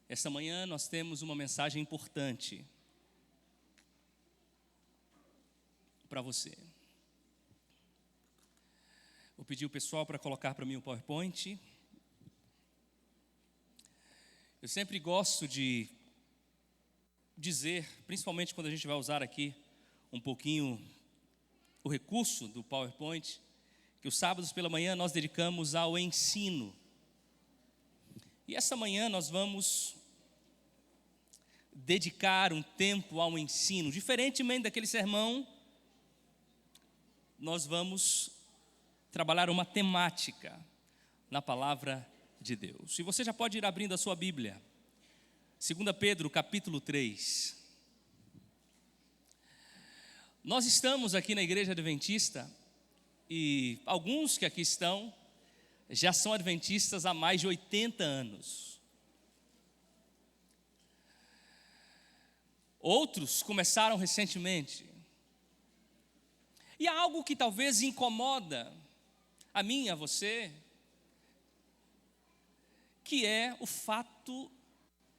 Esta manhã nós temos uma mensagem importante para você. Vou pedir o pessoal para colocar para mim o PowerPoint. Eu sempre gosto de dizer, principalmente quando a gente vai usar aqui um pouquinho o recurso do PowerPoint, que os sábados pela manhã nós dedicamos ao ensino. E essa manhã nós vamos dedicar um tempo ao ensino. Diferentemente daquele sermão, nós vamos trabalhar uma temática na palavra de Deus. E você já pode ir abrindo a sua Bíblia. 2 Pedro, capítulo 3. Nós estamos aqui na Igreja Adventista e alguns que aqui estão já são adventistas há mais de 80 anos. Outros começaram recentemente. E há algo que talvez incomoda a mim e a você, que é o fato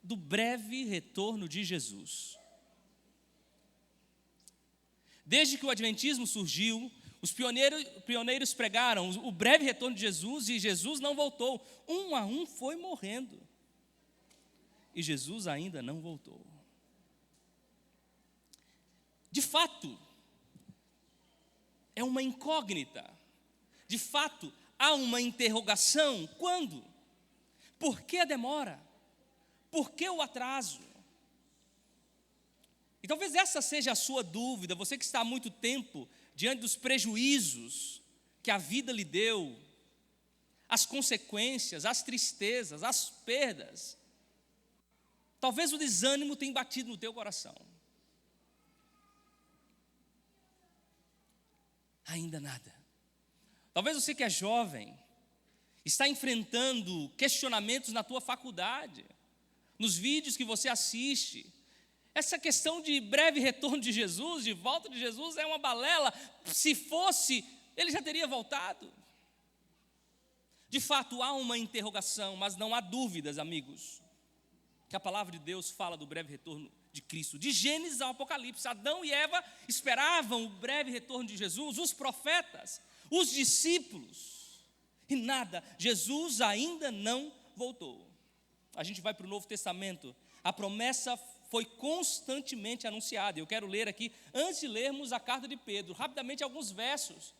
do breve retorno de Jesus. Desde que o Adventismo surgiu, os pioneiros pregaram o breve retorno de Jesus e Jesus não voltou. Um a um foi morrendo. E Jesus ainda não voltou. De fato, é uma incógnita. De fato, há uma interrogação. Quando? Por que a demora? Por que o atraso? E talvez essa seja a sua dúvida, você que está há muito tempo diante dos prejuízos que a vida lhe deu, as consequências, as tristezas, as perdas. Talvez o desânimo tenha batido no teu coração. Ainda nada. Talvez você que é jovem, está enfrentando questionamentos na tua faculdade, nos vídeos que você assiste. Essa questão de breve retorno de Jesus, de volta de Jesus, é uma balela. Se fosse, ele já teria voltado. De fato, há uma interrogação, mas não há dúvidas, amigos, que a palavra de Deus fala do breve retorno de Cristo. De Gênesis ao Apocalipse, Adão e Eva esperavam o breve retorno de Jesus, os profetas, os discípulos, e nada, Jesus ainda não voltou. A gente vai para o Novo Testamento, a promessa foi constantemente anunciada. Eu quero ler aqui, antes de lermos a carta de Pedro, rapidamente alguns versos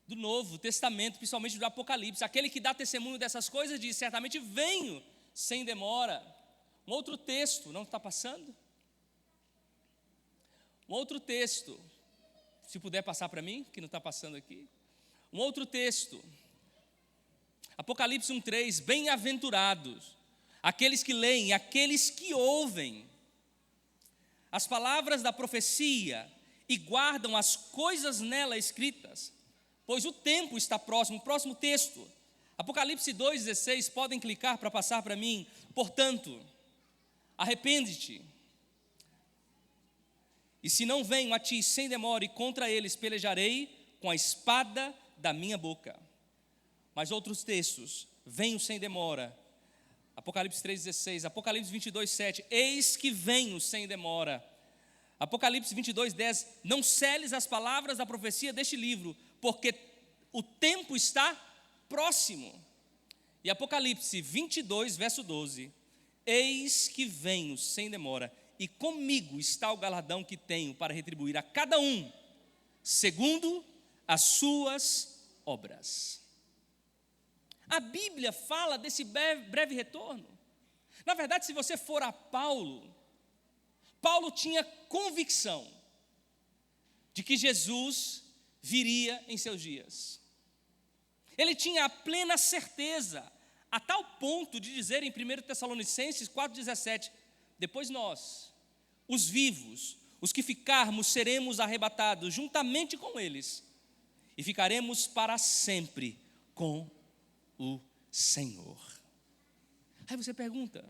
do Novo Testamento, principalmente do Apocalipse. Aquele que dá testemunho dessas coisas diz: certamente venho sem demora. Um outro texto, não está passando? Um outro texto, se puder passar para mim, que não está passando aqui. Um outro texto, Apocalipse 1:3, bem-aventurados aqueles que leem, aqueles que ouvem as palavras da profecia e guardam as coisas nela escritas, pois o tempo está próximo. Próximo texto, Apocalipse 2:16, podem clicar para passar para mim. Portanto, arrepende-te, e se não venho a ti sem demora, e contra eles pelejarei com a espada da minha boca. Mas outros textos, venho sem demora, Apocalipse 3:16, Apocalipse 22:7, eis que venho sem demora. Apocalipse 22:10, não seles as palavras da profecia deste livro, porque o tempo está próximo. E Apocalipse 22, verso 12, eis que venho sem demora, e comigo está o galardão que tenho para retribuir a cada um, segundo as suas obras. A Bíblia fala desse breve retorno. Na verdade, se você for a Paulo tinha convicção de que Jesus viria em seus dias. Ele tinha a plena certeza, a tal ponto de dizer em 1 Tessalonicenses 4,17, depois nós, os vivos, os que ficarmos, seremos arrebatados juntamente com eles, e ficaremos para sempre com o Senhor. Aí você pergunta,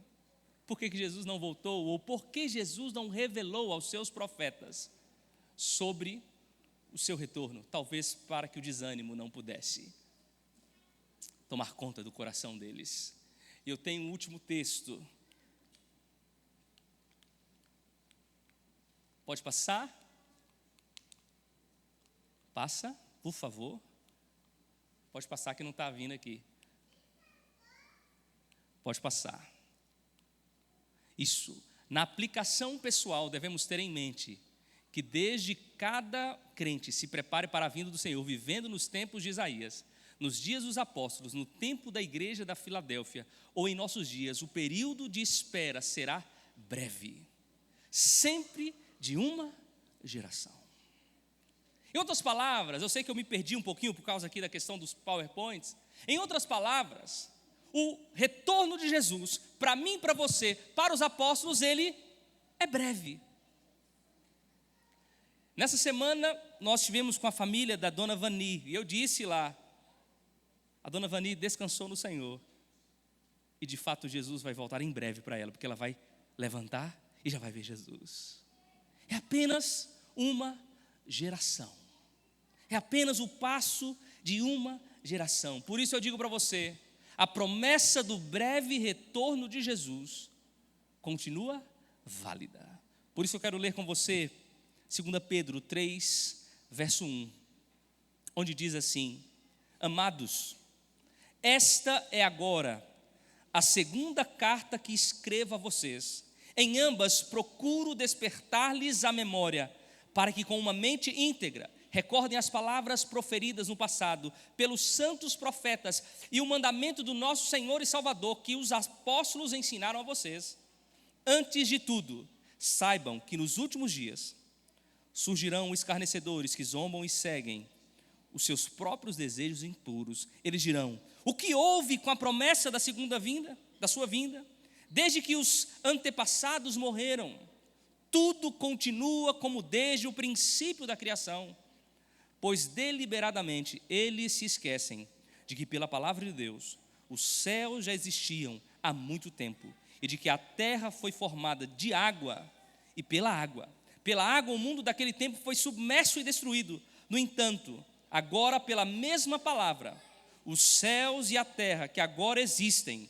por que Jesus não voltou? Ou por que Jesus não revelou aos seus profetas sobre o seu retorno? Talvez para que o desânimo não pudesse tomar conta do coração deles. E eu tenho um último texto. Pode passar? Passa, por favor. Pode passar que não está vindo aqui. Pode passar. Isso. Na aplicação pessoal, devemos ter em mente que desde cada crente se prepare para a vinda do Senhor, vivendo nos tempos de Isaías, nos dias dos apóstolos, no tempo da igreja da Filadélfia, ou em nossos dias, o período de espera será breve, sempre de uma geração. Em outras palavras, eu sei que eu me perdi um pouquinho por causa aqui da questão dos PowerPoints. Em outras palavras, o retorno de Jesus, para mim, para você, para os apóstolos, ele é breve. Nessa semana, nós estivemos com a família da dona Vani, e eu disse lá, a dona Vani descansou no Senhor, e de fato Jesus vai voltar em breve para ela, porque ela vai levantar e já vai ver Jesus. É apenas uma geração, é apenas o passo de uma geração. Por isso eu digo para você, a promessa do breve retorno de Jesus continua válida. Por isso eu quero ler com você 2 Pedro 3, verso 1, onde diz assim: amados, esta é agora a segunda carta que escrevo a vocês. Em ambas procuro despertar-lhes a memória, para que com uma mente íntegra recordem as palavras proferidas no passado pelos santos profetas e o mandamento do nosso Senhor e Salvador que os apóstolos ensinaram a vocês. Antes de tudo, saibam que nos últimos dias surgirão escarnecedores que zombam e seguem os seus próprios desejos impuros. Eles dirão: o que houve com a promessa da segunda vinda, da sua vinda? Desde que os antepassados morreram, tudo continua como desde o princípio da criação. Pois deliberadamente eles se esquecem de que pela palavra de Deus os céus já existiam há muito tempo, e de que a terra foi formada de água e pela água. Pela água o mundo daquele tempo foi submerso e destruído. No entanto, agora pela mesma palavra, os céus e a terra que agora existem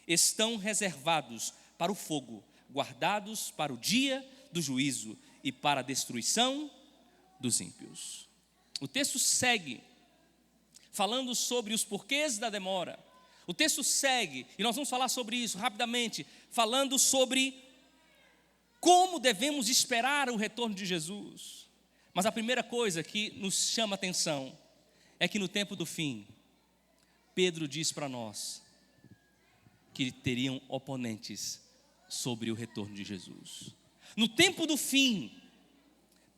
estão reservados para o fogo, guardados para o dia do juízo e para a destruição dos ímpios. O texto segue falando sobre os porquês da demora. O texto segue, e nós vamos falar sobre isso rapidamente, falando sobre como devemos esperar o retorno de Jesus. Mas a primeira coisa que nos chama a atenção é que no tempo do fim, Pedro diz para nós que teriam oponentes sobre o retorno de Jesus. No tempo do fim,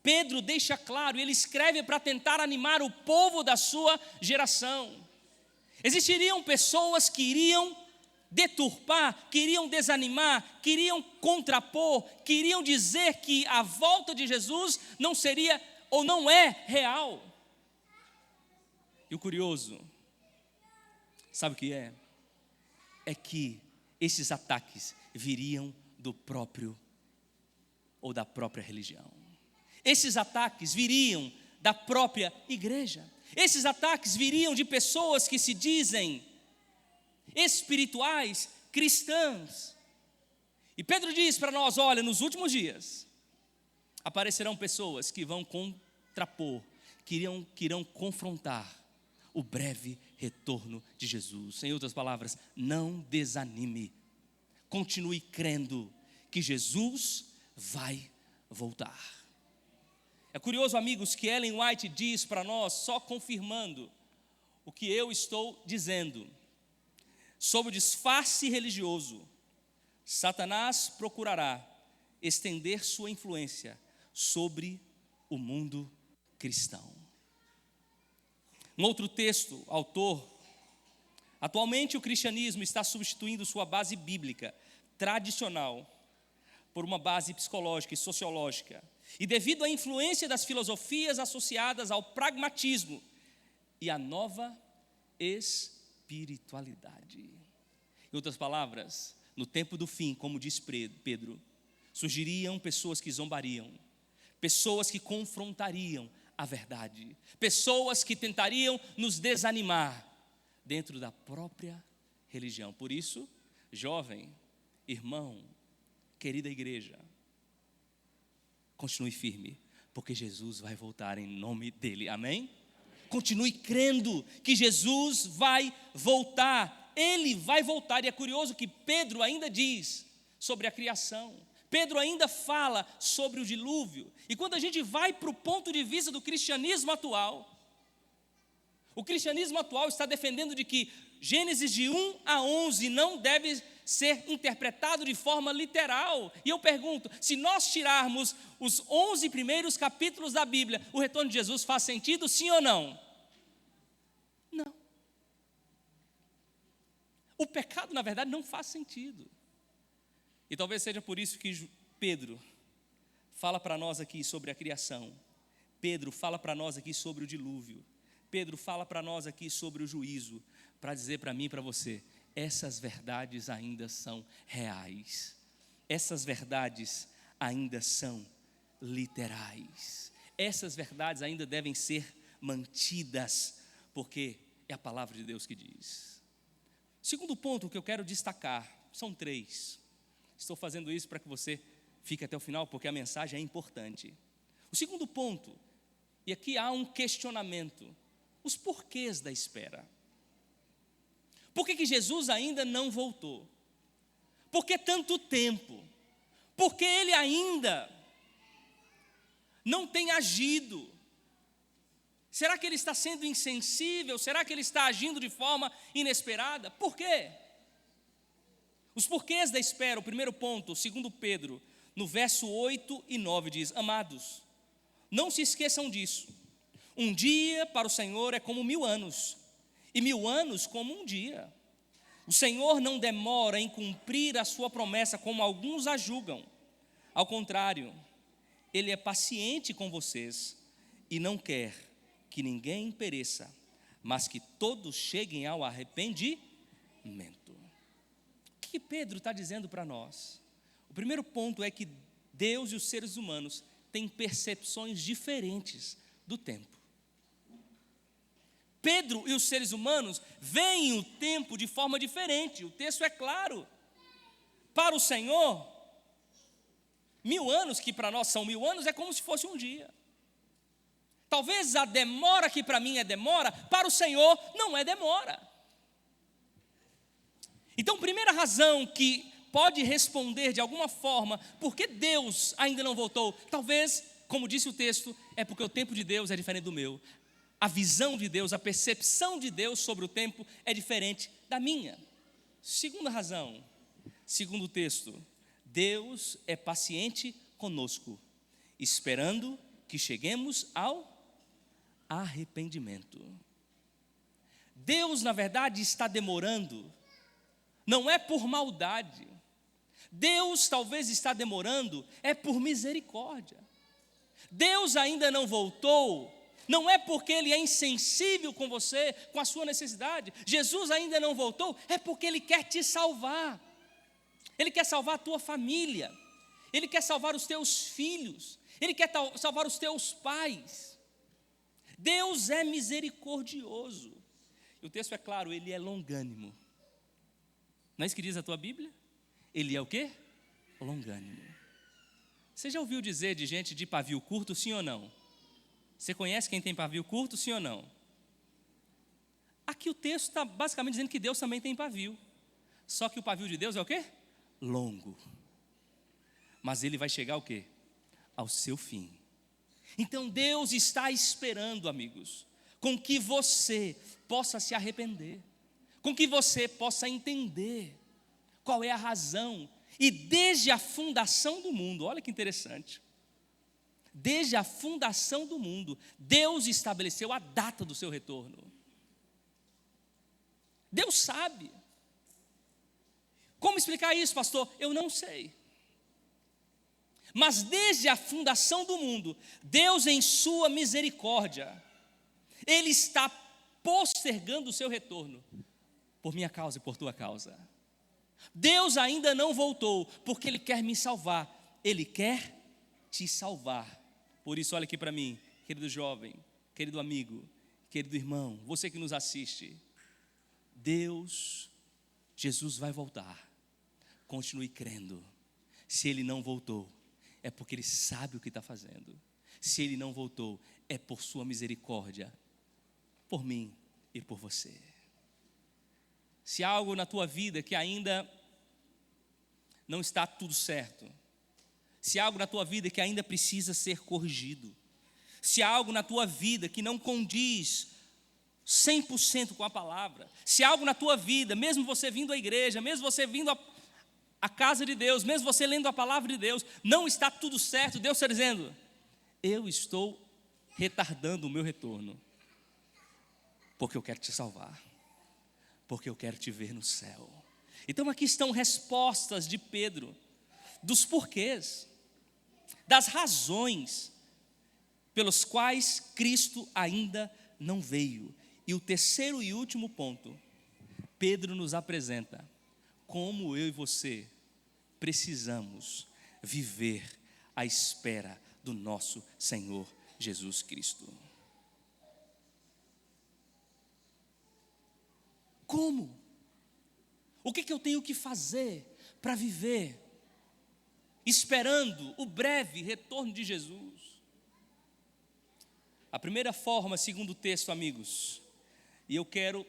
Pedro deixa claro, e ele escreve para tentar animar o povo da sua geração. Existiriam pessoas que iriam deturpar, queriam desanimar, queriam contrapor, queriam dizer que a volta de Jesus não seria ou não é real. E o curioso, sabe o que é? É que esses ataques viriam do próprio ou da própria religião. Esses ataques viriam da própria igreja. Esses ataques viriam de pessoas que se dizem espirituais, cristãs. E Pedro diz para nós: olha, nos últimos dias aparecerão pessoas que vão contrapor, que irão confrontar o breve retorno de Jesus. Em outras palavras, não desanime, continue crendo que Jesus vai voltar. É curioso, amigos, que Ellen White diz para nós, só confirmando o que eu estou dizendo, sob o disfarce religioso, Satanás procurará estender sua influência sobre o mundo cristão. Um outro texto, autor: atualmente o cristianismo está substituindo sua base bíblica tradicional por uma base psicológica e sociológica. E devido à influência das filosofias associadas ao pragmatismo e à nova espiritualidade. Em outras palavras, no tempo do fim, como diz Pedro, surgiriam pessoas que zombariam, pessoas que confrontariam a verdade, pessoas que tentariam nos desanimar dentro da própria religião. Por isso, Jovem, irmão, querida igreja, continue firme, porque Jesus vai voltar em nome dele, amém? Continue crendo que Jesus vai voltar, ele vai voltar. E é curioso que Pedro ainda diz sobre a criação, Pedro ainda fala sobre o dilúvio. E quando a gente vai para o ponto de vista do cristianismo atual, o cristianismo atual está defendendo de que Gênesis de 1 a 11 não deve ser interpretado de forma literal. E eu pergunto, se nós tirarmos os 11 primeiros capítulos da Bíblia, o retorno de Jesus faz sentido, sim ou não? Não. O pecado, na verdade, não faz sentido. E talvez seja por isso que Pedro fala para nós aqui sobre a criação. Pedro fala para nós aqui sobre o dilúvio. Pedro fala para nós aqui sobre o juízo, para dizer para mim e para você, essas verdades ainda são reais. Essas verdades ainda são literais. Essas verdades ainda devem ser mantidas, porque é a palavra de Deus que diz. Segundo ponto que eu quero destacar, são 3. Estou fazendo isso para que você fique até o final, porque a mensagem é importante. O segundo ponto, e aqui há um questionamento, os porquês da espera. Por que Jesus ainda não voltou? Por que tanto tempo? Por que ele ainda não tem agido? Será que ele está sendo insensível? Será que ele está agindo de forma inesperada? Por quê? Os porquês da espera, o primeiro ponto, segundo Pedro, no verso 8 e 9 diz, amados, não se esqueçam disso, um dia para o Senhor é como 1000 anos, e 1000 anos como um dia. O Senhor não demora em cumprir a sua promessa, como alguns a julgam. Ao contrário, Ele é paciente com vocês, e não quer que ninguém pereça, mas que todos cheguem ao arrependimento. O que Pedro está dizendo para nós? O primeiro ponto é que Deus e os seres humanos têm percepções diferentes do tempo. Pedro e os seres humanos veem o tempo de forma diferente, o texto é claro. Para o Senhor, 1000 anos, que para nós são 1000 anos, é como se fosse um dia. Talvez a demora que para mim é demora, para o Senhor não é demora. Então, primeira razão que pode responder de alguma forma, por que Deus ainda não voltou? Talvez, como disse o texto, é porque o tempo de Deus é diferente do meu. A visão de Deus, a percepção de Deus sobre o tempo é diferente da minha. Segunda razão, segundo o texto, Deus é paciente conosco, esperando que cheguemos ao arrependimento. Deus, na verdade, está demorando, não é por maldade. Deus talvez está demorando, é por misericórdia. Deus ainda não voltou, não é porque Ele é insensível com você, com a sua necessidade. Jesus ainda não voltou, é porque Ele quer te salvar. Ele quer salvar a tua família. Ele quer salvar os teus filhos. Ele quer salvar os teus pais. Deus é misericordioso. E o texto é claro, Ele é longânimo. Não é isso que diz a tua Bíblia? Ele é o quê? Longânimo. Você já ouviu dizer de gente de pavio curto, sim ou não? Você conhece quem tem pavio curto, sim ou não? Aqui o texto está basicamente dizendo que Deus também tem pavio. Só que o pavio de Deus é o quê? Longo. Mas ele vai chegar ao quê? Ao seu fim. Então Deus está esperando, amigos, com que você possa se arrepender, com que você possa entender qual é a razão. E desde a fundação do mundo, olha que interessante, desde a fundação do mundo, Deus estabeleceu a data do seu retorno. Deus sabe. Como explicar isso, pastor? Eu não sei. Mas desde a fundação do mundo, Deus em sua misericórdia, Ele está postergando o seu retorno, por minha causa e por tua causa. Deus ainda não voltou, porque Ele quer me salvar, Ele quer te salvar. Por isso, olha aqui para mim, querido jovem, querido amigo, querido irmão, você que nos assiste, Jesus vai voltar. continue crendo. Se Ele não voltou, é porque Ele sabe o que está fazendo. Se Ele não voltou, é por sua misericórdia, por mim e por você. Se há algo na tua vida que ainda não está tudo certo, se há algo na tua vida que ainda precisa ser corrigido, se há algo na tua vida que não condiz 100% com a palavra, se há algo na tua vida, mesmo você vindo à igreja, mesmo você vindo à casa de Deus, mesmo você lendo a palavra de Deus, não está tudo certo, Deus está dizendo: eu estou retardando o meu retorno, porque eu quero te salvar, porque eu quero te ver no céu. Então aqui estão respostas de Pedro, dos porquês, das razões pelos quais Cristo ainda não veio. E o terceiro e último ponto, Pedro nos apresenta como eu e você precisamos viver à espera do nosso Senhor Jesus Cristo. Como? O que eu tenho que fazer para viver esperando o breve retorno de Jesus? A primeira forma, segundo o texto, amigos, e eu quero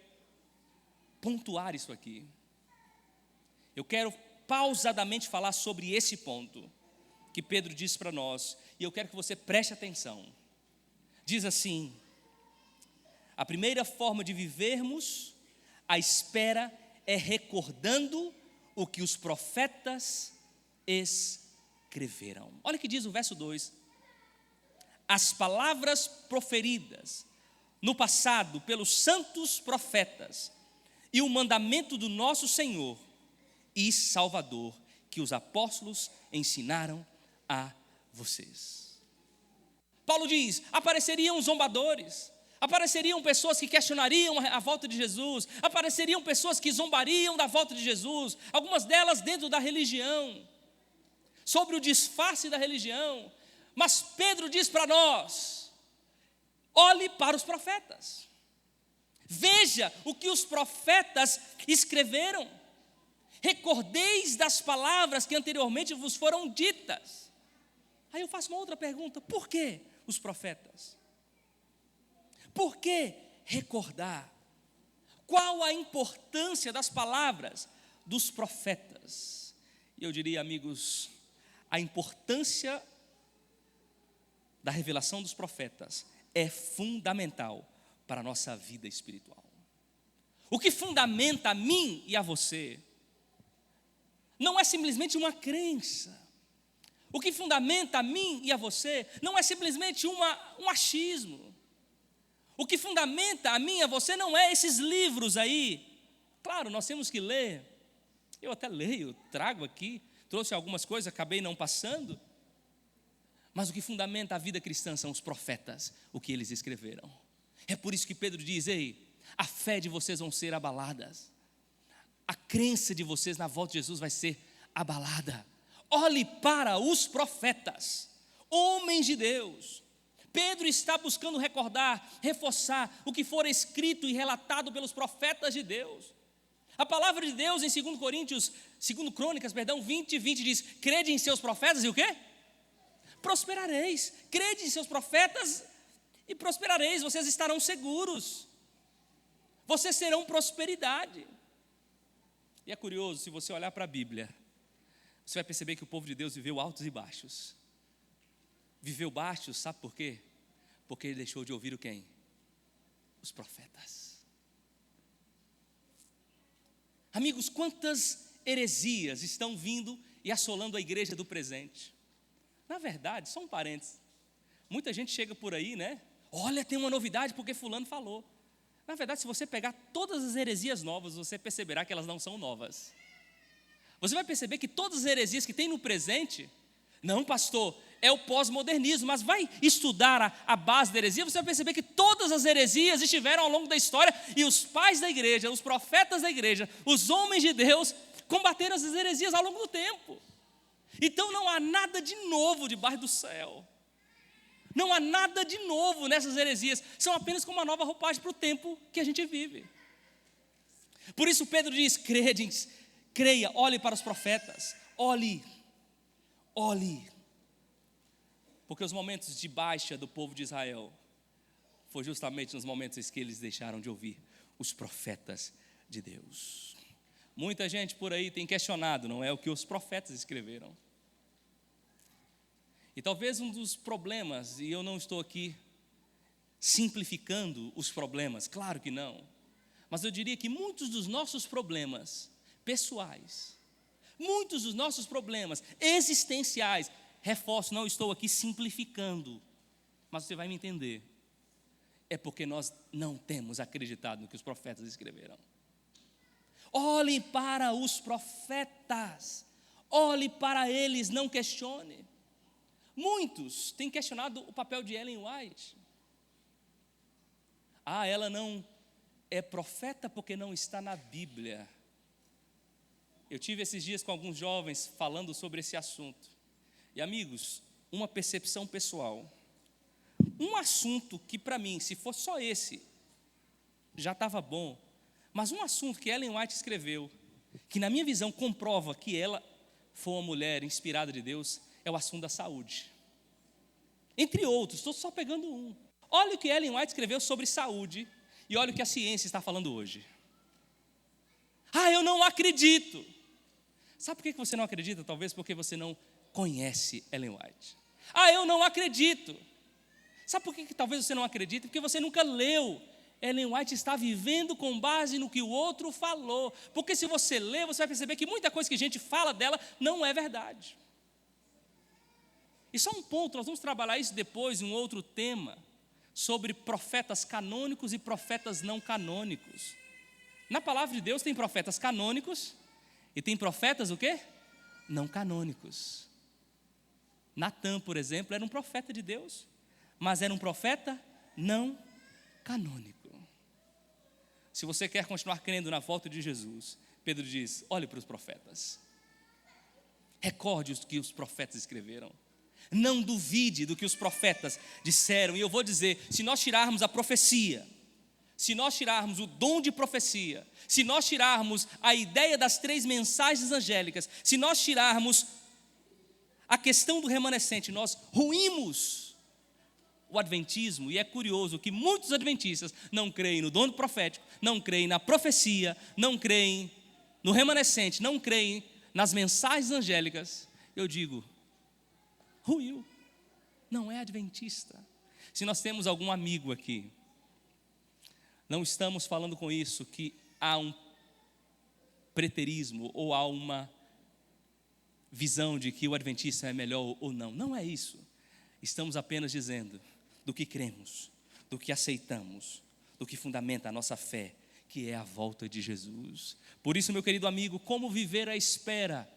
pontuar isso aqui, eu quero pausadamente falar sobre esse ponto que Pedro diz para nós, e eu quero que você preste atenção. Diz assim: a primeira forma de vivermos a espera é recordando o que os profetas escreveram. Olha o que diz o verso 2: as palavras proferidas no passado pelos santos profetas e o mandamento do nosso Senhor e Salvador que os apóstolos ensinaram a vocês. Paulo diz: apareceriam zombadores, apareceriam pessoas que questionariam a volta de Jesus, apareceriam pessoas que zombariam da volta de Jesus, algumas delas dentro da religião, sobre o disfarce da religião. Mas Pedro diz para nós: olhe para os profetas, veja o que os profetas escreveram, recordeis das palavras que anteriormente vos foram ditas. Aí eu faço uma outra pergunta: por que os profetas? Por que recordar? Qual a importância das palavras dos profetas? E eu diria, amigos, a importância da revelação dos profetas é fundamental para a nossa vida espiritual. O que fundamenta a mim e a você não é simplesmente uma crença. O que fundamenta a mim e a você não é simplesmente um achismo. O que fundamenta a mim e a você não é esses livros aí. Claro, nós temos que ler. Eu até leio, trago aqui, trouxe algumas coisas, acabei não passando. Mas o que fundamenta a vida cristã são os profetas, o que eles escreveram. É por isso que Pedro diz: ei, a fé de vocês vão ser abaladas. A crença de vocês na volta de Jesus vai ser abalada. Olhe para os profetas, homens de Deus. Pedro está buscando recordar, reforçar o que for escrito e relatado pelos profetas de Deus. A palavra de Deus em 2 Crônicas, 20:20 diz: crede em seus profetas e o quê? Prosperareis. Crede em seus profetas e prosperareis, vocês estarão seguros. Vocês serão prosperidade. E é curioso, se você olhar para a Bíblia, você vai perceber que o povo de Deus viveu altos e baixos. Viveu baixos, sabe por quê? Porque ele deixou de ouvir o quem? Os profetas. Amigos, quantas heresias estão vindo e assolando a igreja do presente? Na verdade, só um parênteses, muita gente chega por aí, né? Olha, tem uma novidade porque fulano falou. Na verdade, se você pegar todas as heresias novas, você perceberá que elas não são novas. Você vai perceber que todas as heresias que tem no presente, não, pastor, é o pós-modernismo, mas vai estudar a base da heresia, você vai perceber que todas as heresias estiveram ao longo da história, e os pais da igreja, os profetas da igreja, os homens de Deus, combateram essas heresias ao longo do tempo. Então não há nada de novo debaixo do céu. Não há nada de novo nessas heresias. São apenas como uma nova roupagem para o tempo que a gente vive. Por isso Pedro diz: Creia, olhe para os profetas, olhe. Porque os momentos de baixa do povo de Israel foi justamente nos momentos em que eles deixaram de ouvir os profetas de Deus. Muita gente por aí tem questionado, não é, o que os profetas escreveram. E talvez um dos problemas, e eu não estou aqui simplificando os problemas, claro que não, mas eu diria que muitos dos nossos problemas pessoais, muitos dos nossos problemas existenciais, reforço, não estou aqui simplificando, mas você vai me entender, é porque nós não temos acreditado no que os profetas escreveram. Olhe para os profetas, olhe para eles, não questione. Muitos têm questionado o papel de Ellen White. Ela não é profeta porque não está na Bíblia. Eu tive esses dias com alguns jovens falando sobre esse assunto. E amigos, uma percepção pessoal. Um assunto que para mim, se fosse só esse, já estava bom. Mas um assunto que Ellen White escreveu, que na minha visão comprova que ela foi uma mulher inspirada de Deus, é o assunto da saúde. Entre outros, estou só pegando um. Olha o que Ellen White escreveu sobre saúde e olha o que a ciência está falando hoje. Eu não acredito. Sabe por que você não acredita? Talvez porque você não conhece Ellen White. Eu não acredito. Sabe por que talvez você não acredite? Porque você nunca leu. Ellen White está vivendo com base no que o outro falou. Porque se você ler, você vai perceber que muita coisa que a gente fala dela não é verdade. E só um ponto, nós vamos trabalhar isso depois em um outro tema, sobre profetas canônicos e profetas não canônicos. Na palavra de Deus tem profetas canônicos e tem profetas o quê? Não canônicos. Natan, por exemplo, era um profeta de Deus, mas era um profeta não canônico. Se você quer continuar crendo na volta de Jesus, Pedro diz, olhe para os profetas. Recorde o que os profetas escreveram. Não duvide do que os profetas disseram. E eu vou dizer, se nós tirarmos a profecia, se nós tirarmos o dom de profecia, se nós tirarmos a ideia das 3 mensagens angélicas, se nós tirarmos a questão do remanescente, nós ruímos o adventismo. E é curioso que muitos adventistas não creem no dom profético, não creem na profecia, não creem no remanescente, não creem nas mensagens angélicas. Eu digo, ruiu, não é adventista. Se nós temos algum amigo aqui, não estamos falando com isso que há um preterismo ou há uma visão de que o adventista é melhor ou não. Não é isso. Estamos apenas dizendo do que cremos, do que aceitamos, do que fundamenta a nossa fé, que é a volta de Jesus. Por isso, meu querido amigo, como viver à espera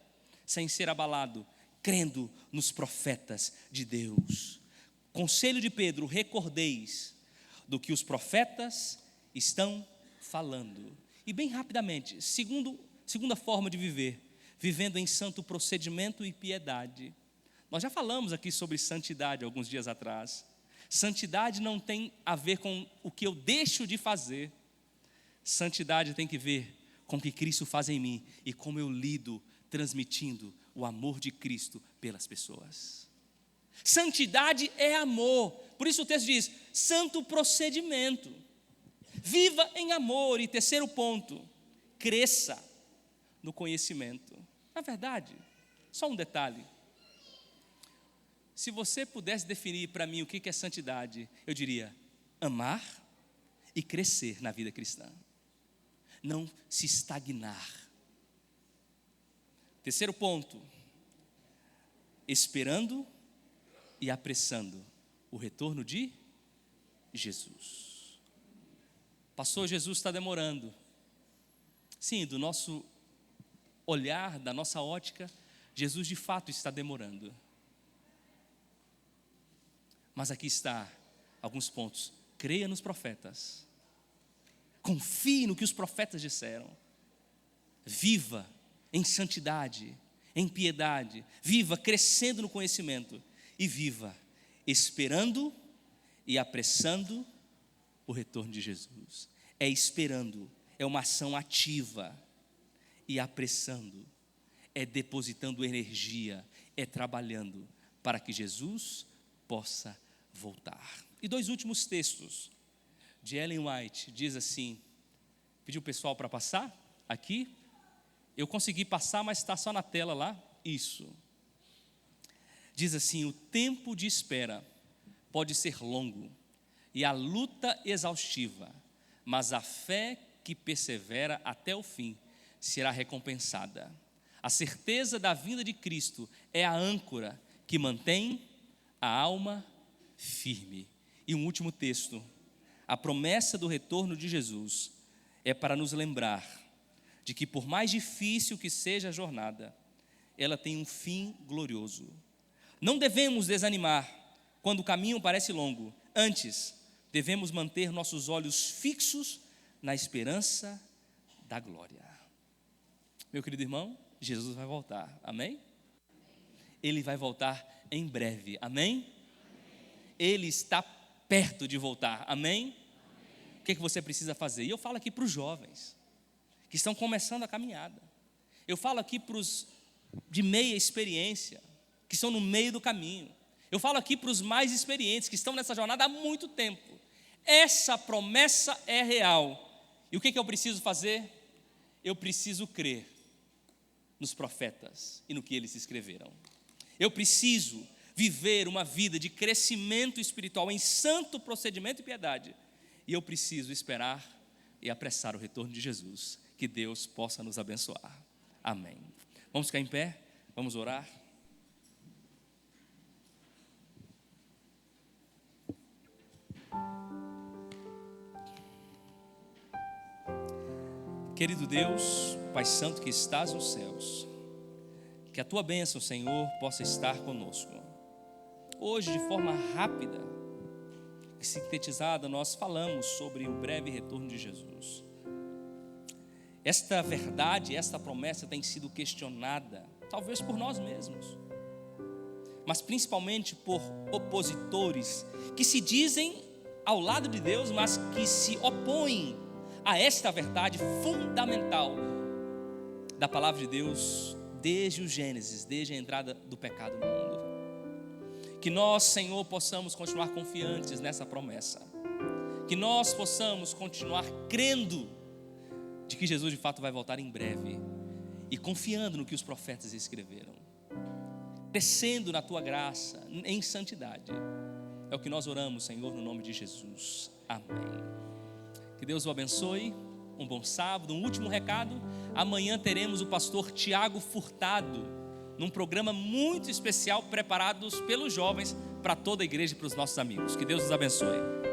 sem ser abalado? Crendo nos profetas de Deus. Conselho de Pedro, recordeis do que os profetas estão falando. E bem rapidamente, segunda forma de viver, vivendo em santo procedimento e piedade. Nós já falamos aqui sobre santidade alguns dias atrás. Santidade não tem a ver com o que eu deixo de fazer. Santidade tem que ver com o que Cristo faz em mim e como eu lido, transmitindo o amor de Cristo pelas pessoas. Santidade é amor. Por isso o texto diz, santo procedimento. Viva em amor. E terceiro ponto, cresça no conhecimento. Na verdade, só um detalhe. Se você pudesse definir para mim o que é santidade, eu diria, amar e crescer na vida cristã. Não se estagnar. Terceiro ponto, esperando e apressando o retorno de Jesus. Pastor, Jesus está demorando. Sim, do nosso olhar, da nossa ótica, Jesus de fato está demorando. Mas aqui está alguns pontos. Creia nos profetas. Confie no que os profetas disseram. Viva em santidade, em piedade. Viva crescendo no conhecimento. E viva esperando e apressando o retorno de Jesus. É esperando, é uma ação ativa. e apressando, é depositando energia, é trabalhando para que Jesus possa voltar. E 2 últimos textos de Ellen White, diz assim, pediu o pessoal para passar aqui, eu consegui passar, mas está só na tela lá, isso. Diz assim, o tempo de espera pode ser longo e a luta exaustiva, mas a fé que persevera até o fim será recompensada. A certeza da vinda de Cristo é a âncora que mantém a alma firme. E um último texto, a promessa do retorno de Jesus é para nos lembrar de que por mais difícil que seja a jornada, ela tem um fim glorioso. Não devemos desanimar quando o caminho parece longo. Antes, devemos manter nossos olhos fixos na esperança da glória. Meu querido irmão, Jesus vai voltar, amém? Ele vai voltar em breve, amém? Ele está perto de voltar, amém? O que você precisa fazer? E eu falo aqui para os jovens que estão começando a caminhada. Eu falo aqui para os de meia experiência, que estão no meio do caminho. Eu falo aqui para os mais experientes, que estão nessa jornada há muito tempo. Essa promessa é real. E o que eu preciso fazer? Eu preciso crer nos profetas e no que eles escreveram. Eu preciso viver uma vida de crescimento espiritual em santo procedimento e piedade. E eu preciso esperar e apressar o retorno de Jesus. Que Deus possa nos abençoar. Amém. Vamos ficar em pé? Vamos orar? Querido Deus, Pai Santo que estás nos céus, que a Tua bênção, Senhor, possa estar conosco. Hoje, de forma rápida e sintetizada, nós falamos sobre o breve retorno de Jesus. Esta verdade, esta promessa tem sido questionada, talvez por nós mesmos, mas principalmente por opositores que se dizem ao lado de Deus, mas que se opõem a esta verdade fundamental da palavra de Deus desde o Gênesis, desde a entrada do pecado no mundo. Que nós, Senhor, possamos continuar confiantes nessa promessa, que nós possamos continuar crendo de que Jesus de fato vai voltar em breve e confiando no que os profetas escreveram, crescendo na Tua graça, em santidade. É o que nós oramos, Senhor, no nome de Jesus. Amém. Que Deus o abençoe, um bom sábado. Um último recado, amanhã teremos o pastor Tiago Furtado, num programa muito especial, preparados pelos jovens, para toda a igreja e para os nossos amigos. Que Deus os abençoe.